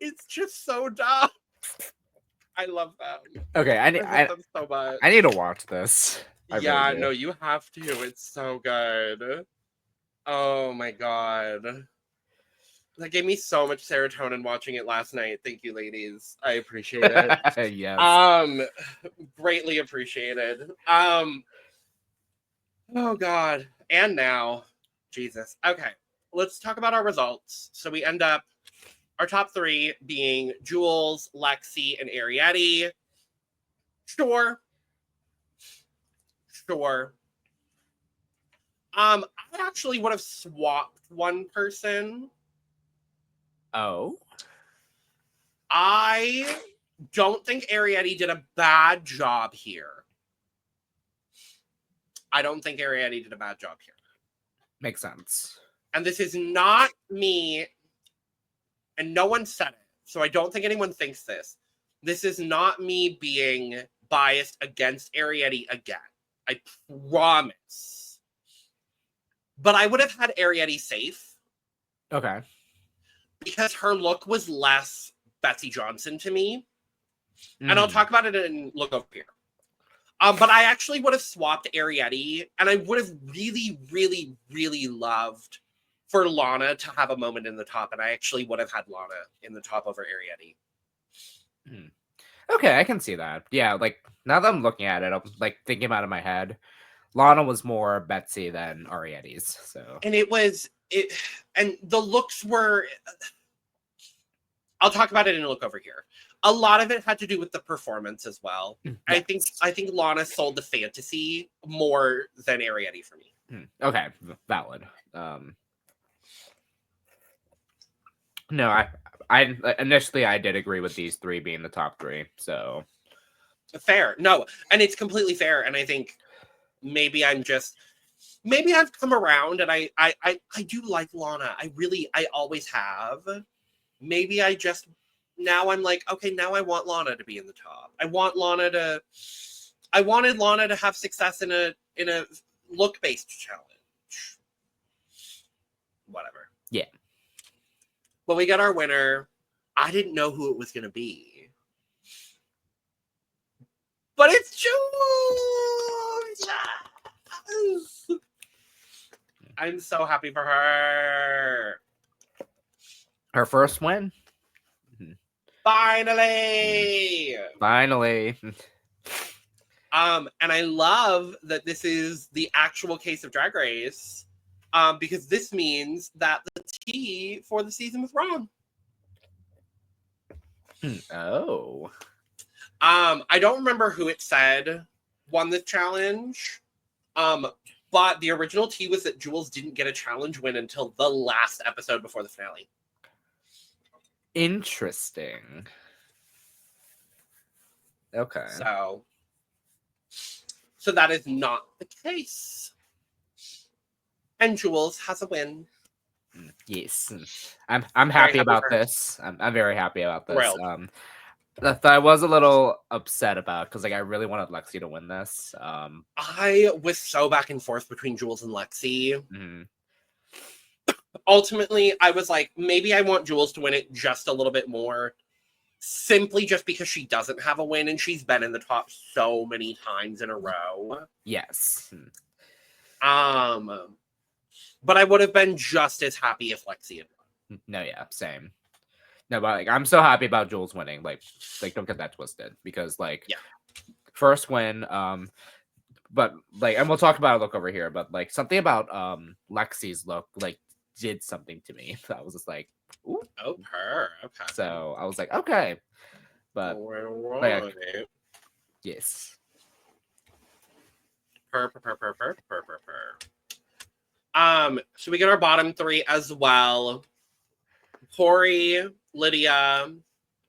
It's just so dumb. I love them. Okay, I love them so much. I need to watch this. Yeah, no, you have to. It's so good. Oh my God. That gave me so much serotonin watching it last night. Thank you, ladies. I appreciate it. Yes. Greatly appreciated. Oh God. And now, Jesus. Okay, let's talk about our results. So we end up our top three being Jules, Lexi, and Arietti. Sure. I actually would have swapped one person. Oh? I don't think Arietti did a bad job here. Makes sense. And this is not me, and no one said it, so I don't think anyone thinks this. This is not me being biased against Arietti again. I promise. But I would have had Arietti safe. Okay. Because her look was less Betsey Johnson to me. And I'll talk about it in Look Over Here. But I actually would have swapped Arietti, and I would have really, really, really loved for Lana to have a moment in the top, and I actually would have had Lana in the top over Arietti. Okay, I can see that. Yeah, like now that I'm looking at it, I'm like thinking about it in my head. Lana was more Betsy than Arietti's, so. And and the looks were. I'll talk about it in a look over here. A lot of it had to do with the performance as well. Yes. I think Lana sold the fantasy more than Arietti for me. Okay, valid. No, I initially I did agree with these three being the top three. So fair, no, and it's completely fair. And I think maybe I've come around, and I do like Lana. I always have. Maybe now I'm like, okay, now I want Lana to be in the top. I wanted Lana to have success in a look based challenge. Whatever. Yeah. But we got our winner. I didn't know who it was going to be. But it's Jules! Yes! I'm so happy for her. Her first win? Finally! Finally. And I love that this is the actual case of Drag Race. Because this means that the tea for the season was wrong. Oh. I don't remember who it said won the challenge. But the original tea was that Jules didn't get a challenge win until the last episode before the finale. Interesting. Okay. So that is not the case. And Jules has a win. Yes. I'm happy about this. I'm very happy about this. Thrilled. That I was a little upset about because like I really wanted Lexi to win this. I was so back and forth between Jules and Lexi. Mm-hmm. Ultimately, I was like, maybe I want Jules to win it just a little bit more, simply just because she doesn't have a win and she's been in the top so many times in a row. Yes. But I would have been just as happy if Lexi had won. No, yeah, same. No, but like I'm so happy about Jules winning. Like don't get that twisted because first win. But like, and we'll talk about a look over here. But like something about Lexi's look like did something to me. I was just like, ooh. Oh, her. Okay. So I was like, okay, but yes. Per. So we get our bottom three as well. Corey, Lydia,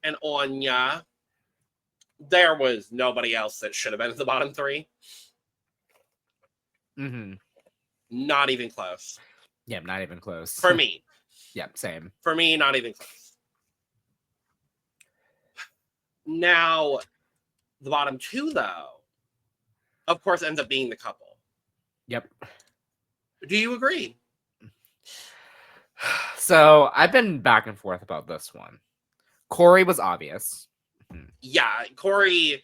and Anya. There was nobody else that should have been at the bottom three. Mm-hmm. Not even close. Yeah, not even close. For me. Yeah, same. For me, not even close. Now, the bottom two, though, of course, ends up being the couple. Yep. Do you agree? So I've been back and forth about this one. Corey was obvious. Yeah, Corey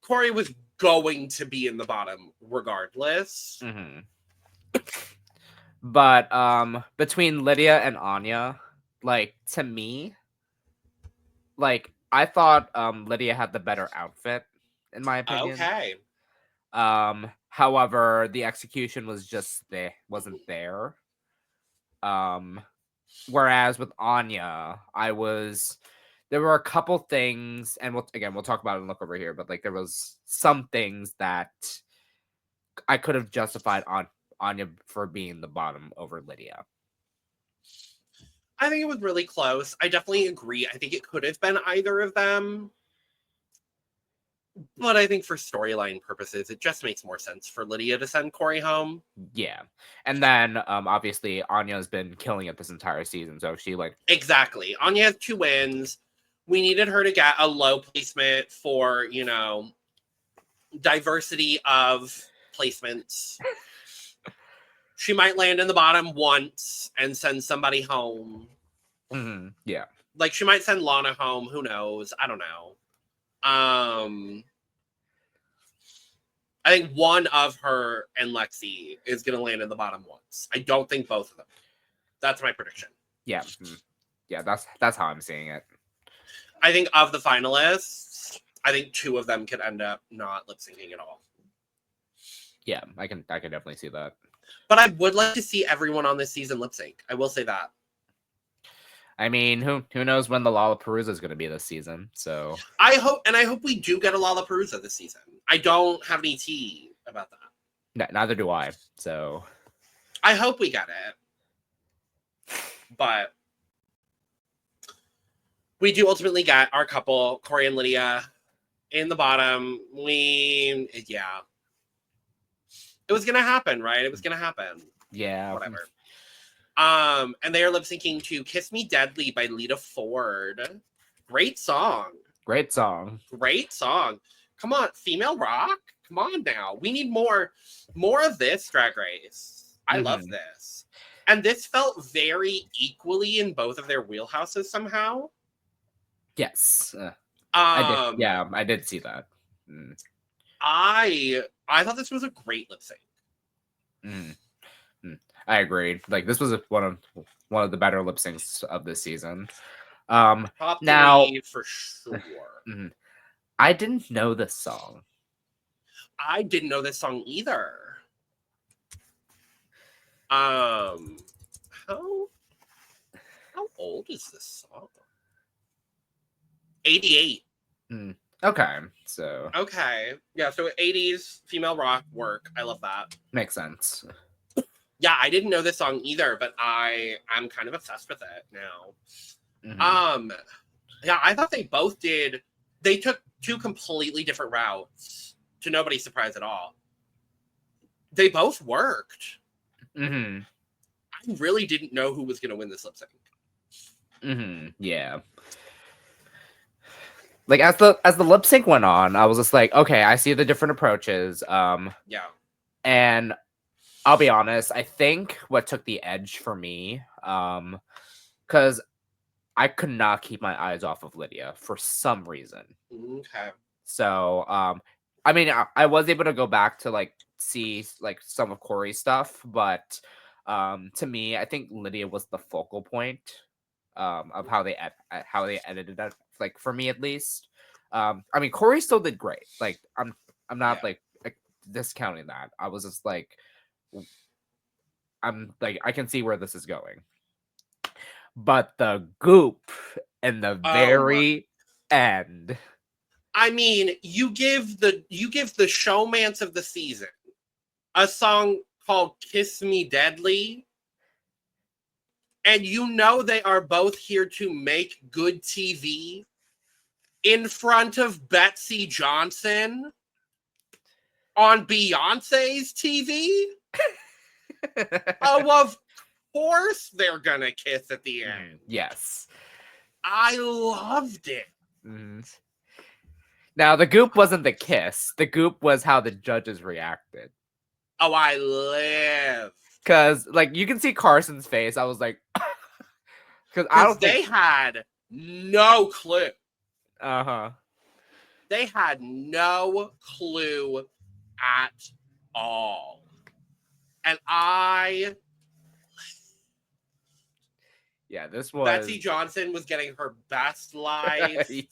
was going to be in the bottom regardless. Mm-hmm. But between Lydia and Anya, like to me, like I thought Lydia had the better outfit, in my opinion. Okay. However, the execution was just wasn't there. Whereas with Anya, there were a couple things, and we'll talk about it and look over here, but like there was some things that I could have justified on Anya for being the bottom over Lydia. I think it was really close. I definitely agree. I think it could have been either of them. But I think for storyline purposes, it just makes more sense for Lydia to send Corey home. Yeah. And then obviously Anya's been killing it this entire season. So she Exactly. Anya has 2 wins. We needed her to get a low placement for, diversity of placements. She might land in the bottom once and send somebody home. Mm-hmm. Yeah. Like she might send Lana home. Who knows? I don't know. I think one of her and Lexi is going to land in the bottom ones. I don't think both of them. That's my prediction. Yeah. Yeah, that's how I'm seeing it. I think of the finalists, I think two of them could end up not lip syncing at all. Yeah, I can definitely see that. But I would like to see everyone on this season lip sync. I will say that. I mean, who knows when the Lollapalooza is going to be this season? So I hope we do get a Lollapalooza this season. I don't have any tea about that. no, neither do I. So I hope we get it. But we do ultimately get our couple, Corey and Lydia, in the bottom. Yeah. It was going to happen, right? It was going to happen. Yeah. Whatever. And they are lip syncing to Kiss Me Deadly by Lita Ford. Great song. Great song. Great song. Come on, female rock. Come on now. We need more of this, Drag Race. I love this. And this felt very equally in both of their wheelhouses somehow. Yes. I did. Yeah, I did see that. I thought this was a great lip sync. I agree. Like, this was one of the better lip syncs of this season. Top now 3 for sure. I didn't know this song. I didn't know this song either. How old is this song? 88. Okay, so okay, yeah. So 80s female rock work. I love that. Makes sense. Yeah, I didn't know this song either, but I'm kind of obsessed with it now. Yeah, I thought they both did. They took two completely different routes, to nobody's surprise at all. They both worked. I really didn't know who was going to win this lip sync. Yeah. Like, as the lip sync went on, I was just like, okay, I see the different approaches. Yeah. And I'll be honest, I think what took the edge for me, because I could not keep my eyes off of Lydia for some reason. Okay. So, I mean, I was able to go back to like see like some of Corey's stuff, but to me, I think Lydia was the focal point of how they edited it. Like, for me at least. I mean, Corey still did great. Like, I'm not like discounting that. I was just like, I'm like, I can see where this is going. But the goop in the very end. I mean, you give the showmance of the season a song called Kiss Me Deadly, and you know they are both here to make good TV in front of Betsey Johnson on Beyonce's TV. Oh, of course they're gonna kiss at the end. Yes. I loved it. Now, the goop wasn't the kiss. The goop was how the judges reacted. Oh, I live. Because, like, you can see Carson's face. I was like... Because I don't think... They had no clue. Uh-huh. They had no clue at all. And yeah, this was... Betsey Johnson was getting her best life. Yes.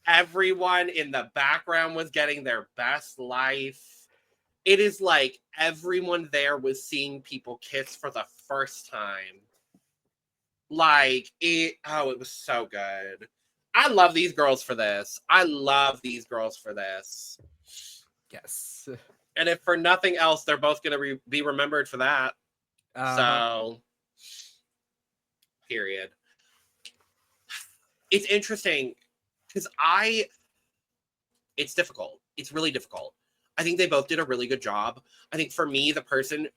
Everyone in the background was getting their best life. It is like everyone there was seeing people kiss for the first time. Like, it was so good. I love these girls for this. Yes. And if for nothing else, they're both going to be remembered for that. So, period. It's interesting because it's difficult. It's really difficult. I think they both did a really good job. I think for me, the person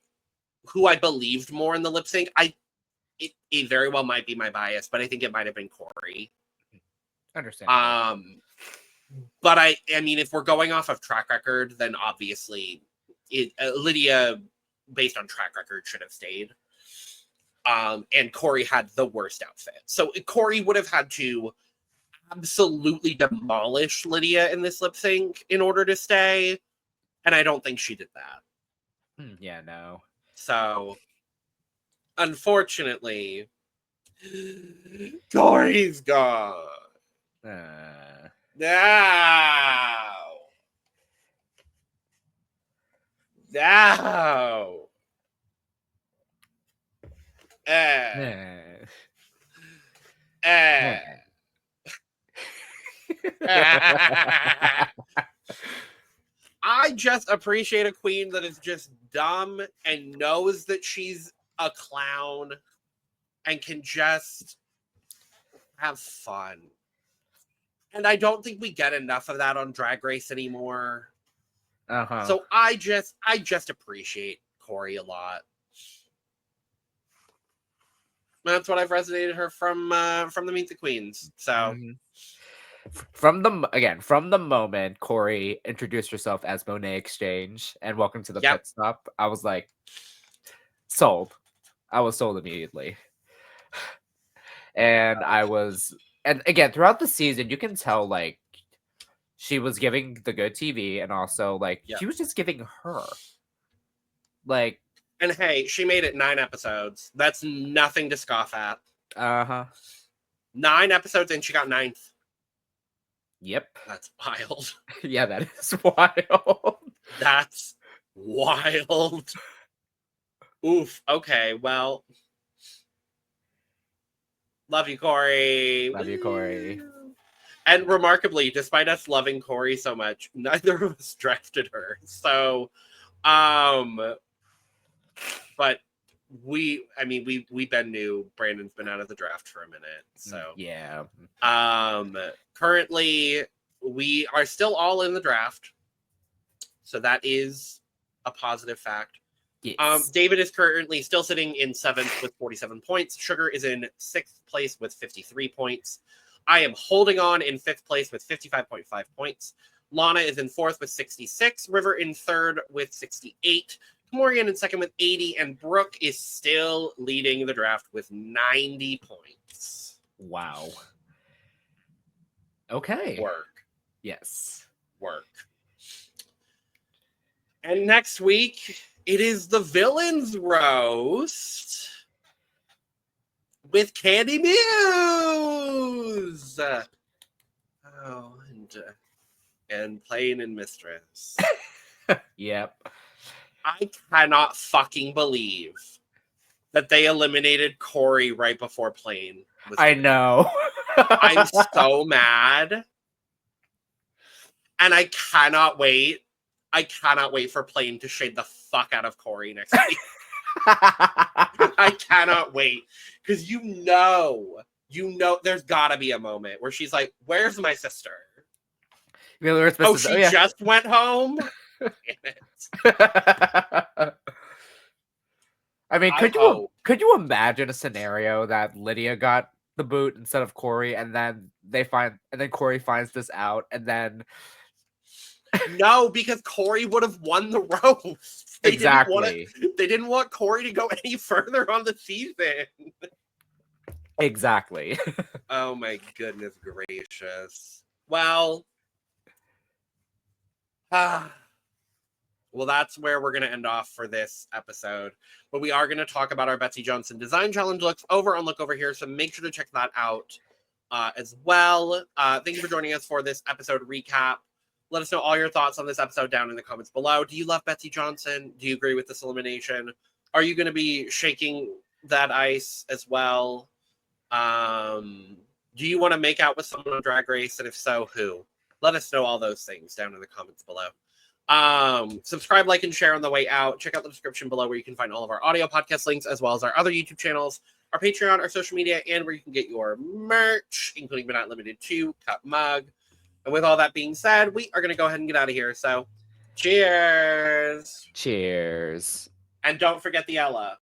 who I believed more in the lip sync, it very well might be my bias, but I think it might have been Corey. Understand. But I mean, if we're going off of track record, then obviously Lydia, based on track record, should have stayed. And Corey had the worst outfit. So Corey would have had to absolutely demolish Lydia in this lip sync in order to stay. And I don't think she did that. Yeah, no. So, unfortunately, Tori's gone. No. No. I just appreciate a queen that is just dumb and knows that she's a clown and can just have fun. And I don't think we get enough of that on Drag Race anymore. So I just appreciate Corey a lot. That's what I've resonated her from the Meet the Queens. So from the moment Corey introduced herself as Monet Exchange and welcome to the pit stop, I was like, sold. I was sold immediately. And and again, throughout the season, you can tell like she was giving the good TV and also like she was just giving her. Like, and hey, she made it 9 episodes. That's nothing to scoff at. 9 episodes and she got 9th. Yep. That's wild. Yeah, that is wild. That's wild. Oof. Okay, well. Love you, Corey. Love you, Corey. And remarkably, despite us loving Corey so much, neither of us drafted her. So, but we Ben knew Brandon's been out of the draft for a minute. So yeah. Currently we are still all in the draft. So that is a positive fact. Yes. David is currently still sitting in 7th with 47 points. Sugar is in 6th place with 53 points. I am holding on in 5th place with 55.5 points. Lana is in 4th with 66. River in 3rd with 68. Morgan in 2nd with 80. And Brooke is still leading the draft with 90 points. Wow. Okay. Work. Yes. Work. And next week, it is the Villains Roast with Candy Muse. And Plane and Mistress. Yep. I cannot fucking believe that they eliminated Corey right before Plane. I know. I'm so mad. And I cannot wait. I cannot wait for Plane to shade the fuck out of Corey next week. I cannot wait. Because you know, there's gotta be a moment where she's like, where's my sister? She just went home? Damn it. I mean, could you imagine a scenario that Lydia got the boot instead of Corey, and then Corey finds this out, and then no, because Corey would have won the roast. They didn't want Corey to go any further on the season. Exactly. Oh my goodness gracious. Well, that's where we're going to end off for this episode. But we are going to talk about our Betsey Johnson Design Challenge looks over on Look Over Here, so make sure to check that out as well. Thank you for joining us for this episode recap. Let us know all your thoughts on this episode down in the comments below. Do you love Betsey Johnson? Do you agree with this elimination? Are you going to be shaking that ice as well? Do you want to make out with someone on Drag Race? And if so, who? Let us know all those things down in the comments below. Subscribe, like, and share on the way out. Check out the description below where you can find all of our audio podcast links, as well as our other YouTube channels, our Patreon, our social media, and where you can get your merch, including but not limited to Cup Mug. And with all that being said, we are going to go ahead and get out of here. So, cheers. Cheers. And don't forget the Ella.